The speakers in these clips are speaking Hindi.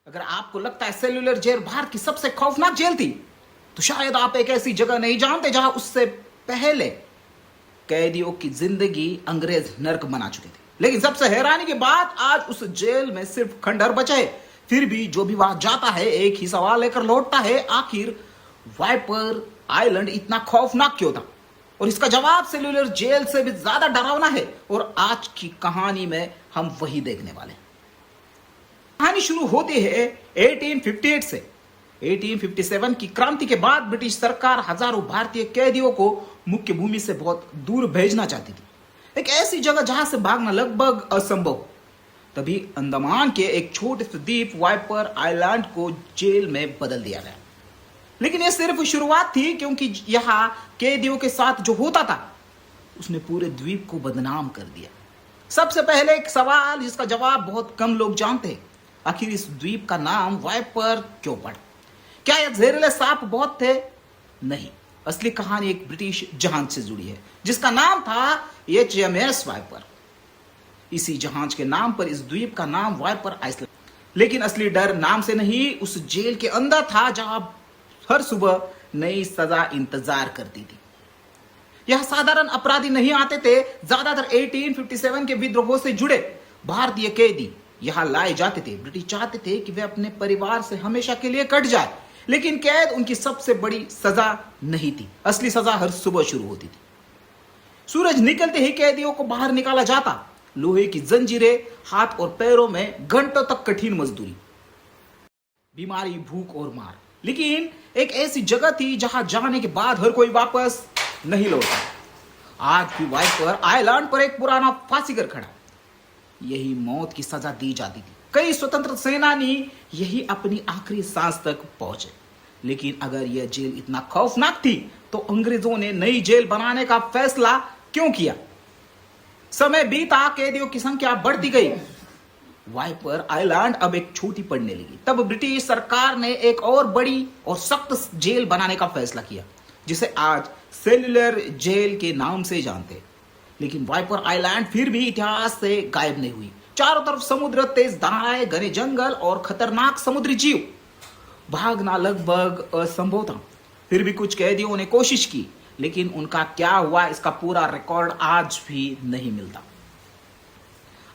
अगर आपको लगता है सेल्यूलर जेल भारत की सबसे खौफनाक जेल थी, तो शायद आप एक ऐसी जगह नहीं जानते जहां उससे पहले कैदियों की जिंदगी अंग्रेज नर्क बना चुके थे। लेकिन सबसे हैरानी की बात, आज उस जेल में सिर्फ खंडहर बचे हैं। फिर भी जो भी वहां जाता है एक ही सवाल लेकर लौटता है, आखिर वाइपर आइलैंड इतना खौफनाक क्यों था? और इसका जवाब सेल्यूलर जेल से भी ज्यादा डरावना है। और आज की कहानी में हम वही देखने वाले हैं। कहानी शुरू होती है 1858 से। 1857 की क्रांति के बाद ब्रिटिश सरकार हजारों भारतीय कैदियों को मुख्य भूमि से बहुत दूर भेजना चाहती थी, एक ऐसी जगह जहां से भागना लगभग असंभव। तभी अंडमान के एक छोटे से द्वीप वाइपर आइलैंड को जेल में बदल दिया गया। लेकिन यह सिर्फ शुरुआत थी, क्योंकि यहां कैदियों के साथ जो होता था उसने पूरे द्वीप को बदनाम कर दिया। सबसे पहले एक सवाल जिसका जवाब बहुत कम लोग जानते हैं, आखिर इस द्वीप का नाम वाइपर क्यों पड़ा? क्या यह जहरीले सांप बहुत थे? नहीं, असली कहानी एक ब्रिटिश जहाज से जुड़ी है जिसका नाम था HMS वाइपर। इसी जहाज के नाम पर इस द्वीप का नाम वाइपर आइलैंड। लेकिन असली डर नाम से नहीं, उस जेल के अंदर था जहां हर सुबह नई सजा इंतजार करती थी। यह साधारण अपराधी नहीं आते थे, ज्यादातर 1857 के विद्रोहों से जुड़े भारतीय कैदी यहां लाए जाते थे। ब्रिटिश चाहते थे कि वे अपने परिवार से हमेशा के लिए कट जाए, लेकिन कैद उनकी सबसे बड़ी सजा नहीं थी। असली सजा हर सुबह शुरू होती थी। सूरज निकलते ही कैदियों को बाहर निकाला जाता। लोहे की जंजीरें हाथ और पैरों में, घंटों तक कठिन मजदूरी, बीमारी, भूख और मार। लेकिन एक ऐसी जगह थी जहां जाने के बाद हर कोई वापस नहीं लौटा। आज भी वाइपर आइलैंड पर एक पुराना फांसीगर खड़ा। यही मौत की सजा दी जाती थी। कई स्वतंत्र सेनानी यही अपनी आखिरी सांस तक पहुंचे। लेकिन अगर यह जेल इतना खौफनाक थी, तो अंग्रेजों ने नई जेल बनाने का फैसला क्यों किया? समय बीता, कैदियों की संख्या बढ़ती गई। वाइपर आइलैंड अब एक छोटी पड़ने लगी। तब ब्रिटिश सरकार ने एक और बड़ी और सख्त जेल बनाने का फैसला किया, जिसे आज सेल्यूलर जेल के नाम से जानते हैं। लेकिन वाइपर आइलैंड फिर भी इतिहास से गायब नहीं हुई। चारों तरफ समुद्र, तेज धाराएं, घने जंगल और खतरनाक समुद्री जीव। भागना लगभग असंभव था। फिर भी कुछ कैदियों ने कोशिश की, लेकिन उनका क्या हुआ इसका पूरा रिकॉर्ड आज भी नहीं मिलता।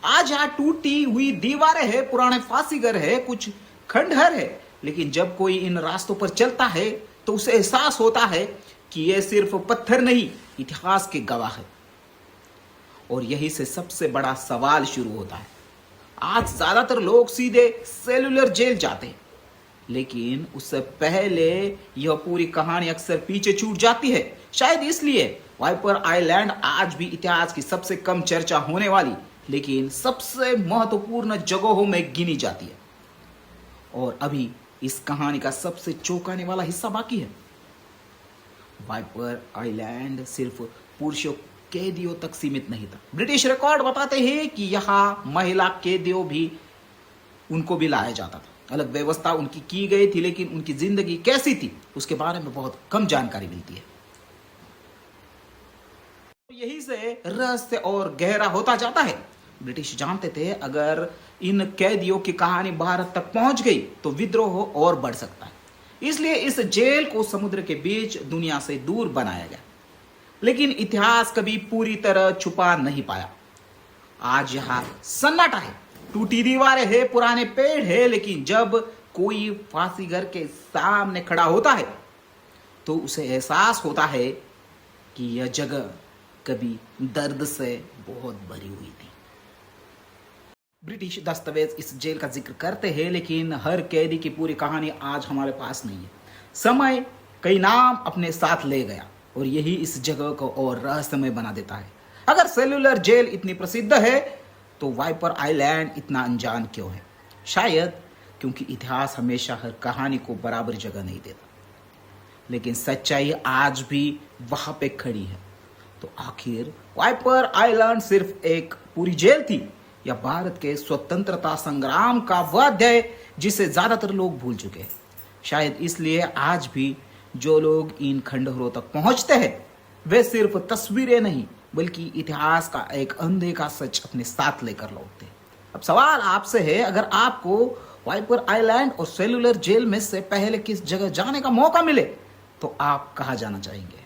आज यहां टूटी हुई दीवारें हैं, पुराने फांसीगर है, कुछ खंडहर है। लेकिन जब कोई इन रास्तों पर चलता है तो उसे एहसास होता है कि यह सिर्फ पत्थर नहीं, इतिहास के गवाह है। और यही से सबसे बड़ा सवाल शुरू होता है। आज ज्यादातर लोग सीधे सेल्यूलर जेल जाते हैं, लेकिन उससे पहले यह पूरी कहानी अक्सर पीछे छूट जाती है। शायद इसलिए वाइपर आइलैंड आज भी इतिहास की सबसे कम चर्चा होने वाली, लेकिन सबसे महत्वपूर्ण जगहों में गिनी जाती है। और अभी इस कहानी का सबसे चौंकाने वाला हिस्सा बाकी है। वाइपर आइलैंड सिर्फ पुरुषों कैदियों तक सीमित नहीं था। ब्रिटिश रिकॉर्ड बताते हैं कि यहां महिला कैदियों भी उनको भी लाया जाता था। अलग व्यवस्था उनकी की गई थी, लेकिन उनकी जिंदगी कैसी थी उसके बारे में बहुत कम जानकारी मिलती है। यही से रहस्य और गहरा होता जाता है। ब्रिटिश जानते थे अगर इन कैदियों की कहानी भारत तक पहुंच गई तो विद्रोह और बढ़ सकता है। इसलिए इस जेल को समुद्र के बीच दुनिया से दूर बनाया गया। लेकिन इतिहास कभी पूरी तरह छुपा नहीं पाया। आज यहां सन्नाटा है, टूटी दीवारें है, पुराने पेड़ है, लेकिन जब कोई फांसीगर के सामने खड़ा होता है तो उसे एहसास होता है कि यह जगह कभी दर्द से बहुत भरी हुई थी। ब्रिटिश दस्तावेज इस जेल का जिक्र करते हैं, लेकिन हर कैदी की पूरी कहानी आज हमारे पास नहीं है। समय कई नाम अपने साथ ले गया और यही इस जगह को और रहस्यमय बना देता है। अगर सेल्यूलर जेल इतनी प्रसिद्ध है तो वाइपर आइलैंड इतना अनजान क्यों है? शायद क्योंकि इतिहास हमेशा हर कहानी को बराबर जगह नहीं देता। लेकिन सच्चाई आज भी वहां पे खड़ी है। तो आखिर वाइपर आइलैंड सिर्फ एक पूरी जेल थी, या भारत के स्वतंत्रता संग्राम का वह अध्याय जिसे ज्यादातर लोग भूल चुके हैं? शायद इसलिए आज भी जो लोग इन खंडहरों तक पहुंचते हैं वे सिर्फ तस्वीरें नहीं, बल्कि इतिहास का एक अनदेखा सच अपने साथ लेकर लौटते हैं। अब सवाल आपसे है, अगर आपको वाइपर आइलैंड और सेलुलर जेल में से पहले किस जगह जाने का मौका मिले तो आप कहाँ जाना चाहेंगे?